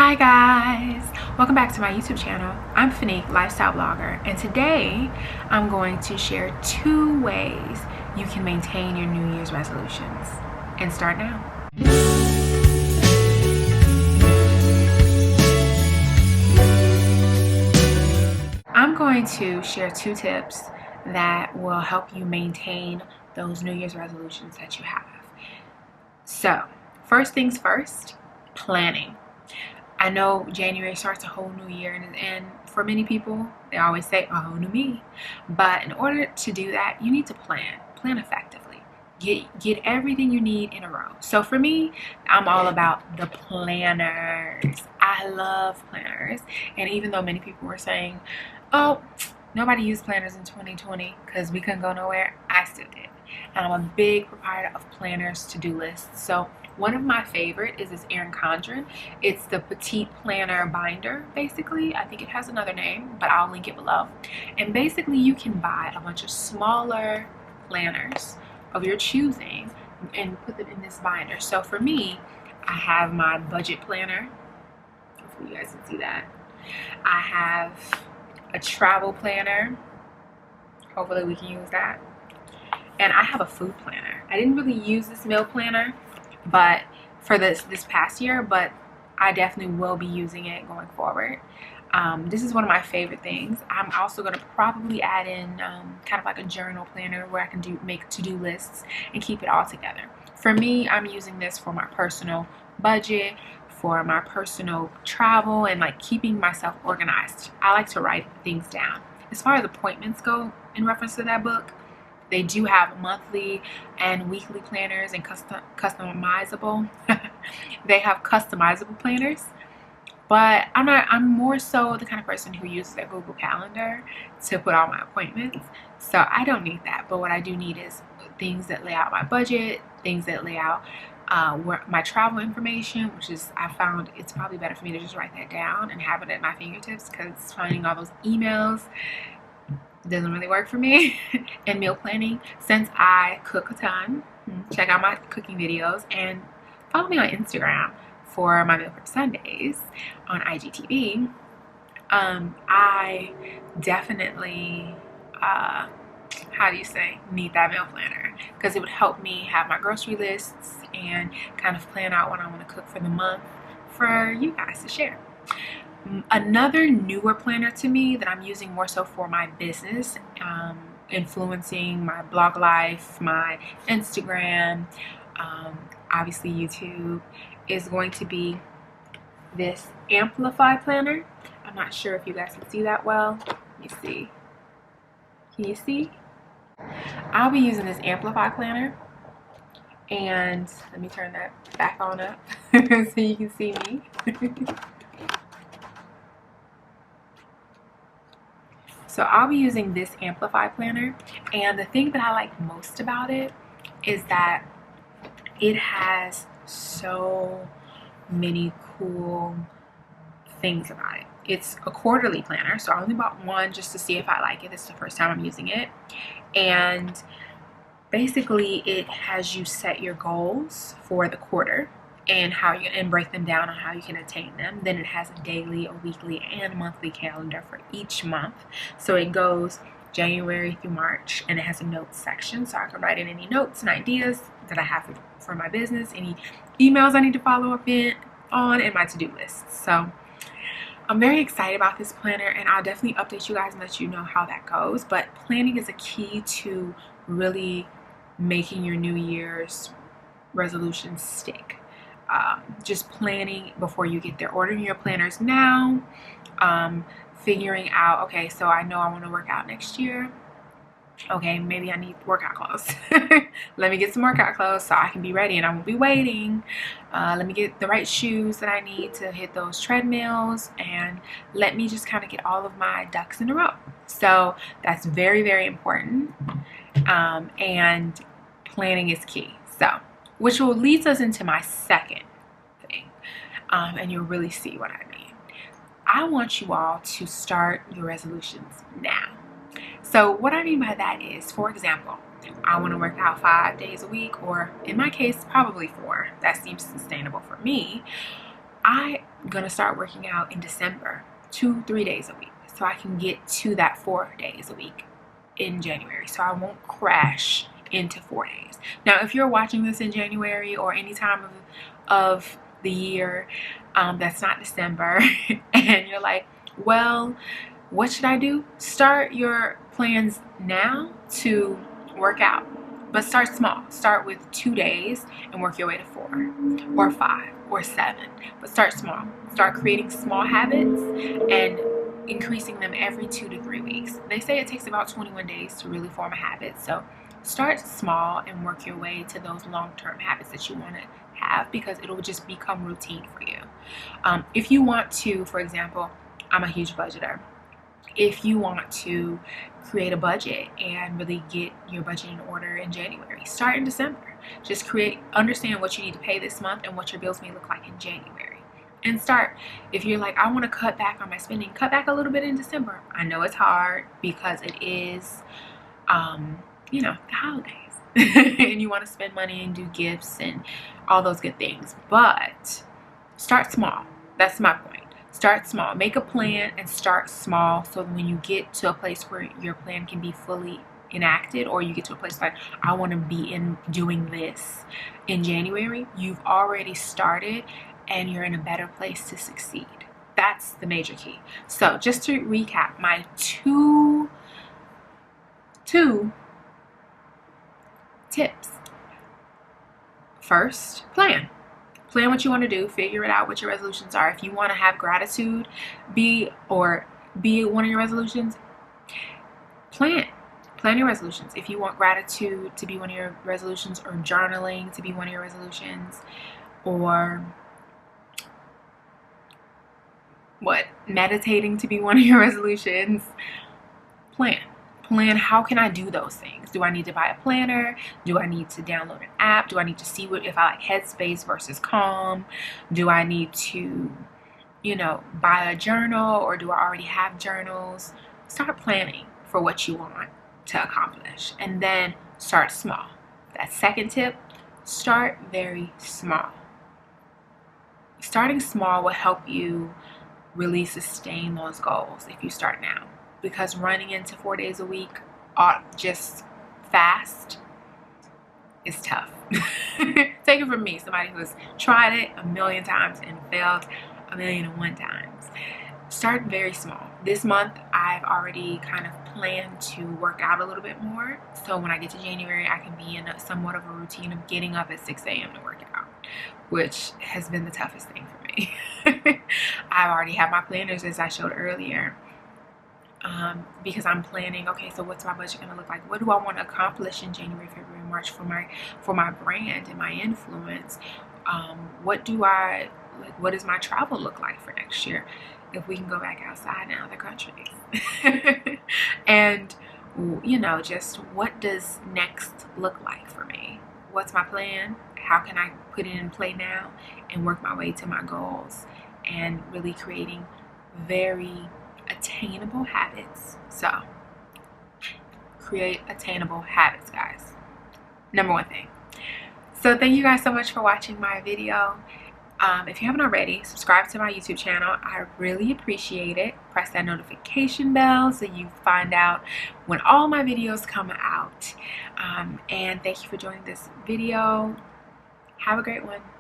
Hi guys, welcome back to my YouTube channel. I'm Fenique, lifestyle blogger, and today I'm going to share 2 ways you can maintain your New Year's resolutions. And start now. I'm going to share 2 tips that will help you maintain those New Year's resolutions that you have. So, first things first, planning. I know January starts a whole new year, and for many people, they always say, a whole new me. But in order to do that, you need to plan effectively. Get everything you need in a row. So for me, I'm all about the planners. I love planners. And even though many people were saying, oh, nobody used planners in 2020 because we couldn't go nowhere, I still did. And I'm a big proprietor of planners, to-do lists. So one of my favorite is this Erin Condren. It's the Petite planner binder, basically. I think it has another name, but I'll link it below. And basically you can buy a bunch of smaller planners of your choosing and put them in this binder. So for me, I have my budget planner. Hopefully you guys can see that. I have a travel planner. Hopefully we can use that. And I have a food planner. I didn't really use this meal planner but for this past year, but I definitely will be using it going forward. This is one of my favorite things. I'm also going to probably add in kind of like a journal planner where I can make to-do lists and keep it all together. For me, I'm using this for my personal budget, for my personal travel, and like keeping myself organized. I like to write things down. As far as appointments go, in reference to that book, they do have monthly and weekly planners and customizable. They have customizable planners, but I'm more so the kind of person who uses their Google Calendar to put all my appointments. So I don't need that. But what I do need is things that lay out my budget, things that lay out where my travel information, which is, I found it's probably better for me to just write that down and have it at my fingertips, because finding all those emails doesn't really work for me. And meal planning, since I cook a ton, check out my cooking videos and follow me on Instagram for my Meal Prep Sundays on IGTV. I definitely need that meal planner, because it would help me have my grocery lists and kind of plan out what I want to cook for the month for you guys to share. Another newer planner to me that I'm using more so for my business, influencing my blog life, my Instagram, obviously YouTube, is going to be this Amplify Planner. I'm not sure if you guys can see that well. Let me see. Can you see? I'll be using this Amplify Planner, and let me turn that back on up so you can see me. So I'll be using this Amplify Planner, and the thing that I like most about it is that it has so many cool things about it. It's a quarterly planner, so I only bought one just to see if I like it. This is the first time I'm using it. And basically it has you set your goals for the quarter and break them down on how you can attain them. Then it has a daily, a weekly, and monthly calendar for each month. So it goes January through March, and it has a notes section, so I can write in any notes and ideas that I have for my business, any emails I need to follow up on, and my to-do list. So I'm very excited about this planner, and I'll definitely update you guys and let you know how that goes. But planning is a key to really making your New Year's resolutions stick. Just planning before you get there, ordering your planners now, figuring out, okay, so I know I want to work out next year. Okay, maybe I need workout clothes. Let me get some workout clothes so I can be ready and I won't be waiting. Let me get the right shoes that I need to hit those treadmills, and let me just kind of get all of my ducks in a row. So that's very, very important, and planning is key. So, which will leads us into my second thing, and you'll really see what I mean. I want you all to start your resolutions now. So what I mean by that is, for example, I want to work out 5 days a week, or in my case, probably 4. That seems sustainable for me. I'm gonna start working out in December 2-3 days a week, so I can get to that 4 days a week in January, so I won't crash into 4 days. Now, if you're watching this in January or any time of the year that's not December, and you're like, well, what should I do? Start your plans now to work out, but start small. Start with 2 days and work your way to 4 or 5 or 7, but start small. Start creating small habits and increasing them every 2 to 3 weeks. They say it takes about 21 days to really form a habit, so start small and work your way to those long-term habits that you want to have, because it will just become routine for you. If you want to, for example, I'm a huge budgeter. If you want to create a budget and really get your budget in order in January, start in December. Just understand what you need to pay this month and what your bills may look like in January. And start, if you're like, I want to cut back on my spending, cut back a little bit in December. I know it's hard because it is, you know, the holidays. And you want to spend money and do gifts and all those good things. But start small. That's my point. Start small. Make a plan and start small, so when you get to a place where your plan can be fully enacted, or you get to a place like, I want to be in doing this in January, you've already started and you're in a better place to succeed. That's the major key. So just to recap, my two tips. First, plan what you want to do. Figure it out what your resolutions are. If you want to have gratitude be one of your resolutions, plan your resolutions. If you want gratitude to be one of your resolutions, or journaling to be one of your resolutions, or meditating to be one of your resolutions, plan how can I do those things. Do I need to buy a planner? Do I need to download an app? Do I need to see if I like Headspace versus Calm? Do I need to, you know, buy a journal, or do I already have journals? Start planning for what you want to accomplish, and then start small. That second tip, start very small. Starting small will help you really sustain those goals if you start now, because running into 4 days a week just fast is tough. Take it from me, somebody who's tried it a million times and failed 1,000,001 times. Start very small. This month I've already kind of planned to work out a little bit more, so when I get to January I can be in somewhat of a routine of getting up at 6 a.m. to work out, which has been the toughest thing for me. I already have my planners, as I showed earlier, because I'm planning, okay, so what's my budget going to look like? What do I want to accomplish in January, February, March for my brand and my influence? What does my travel look like for next year, if we can go back outside in other countries? And, you know, just what does next look like for me? What's my plan? How can I put it in play now and work my way to my goals, and really creating very attainable habits. So create attainable habits, guys. Number one thing. So thank you guys so much for watching my video. If you haven't already, subscribe to my YouTube channel. I really appreciate it. Press that notification bell so you find out when all my videos come out. And thank you for joining this video. Have a great one.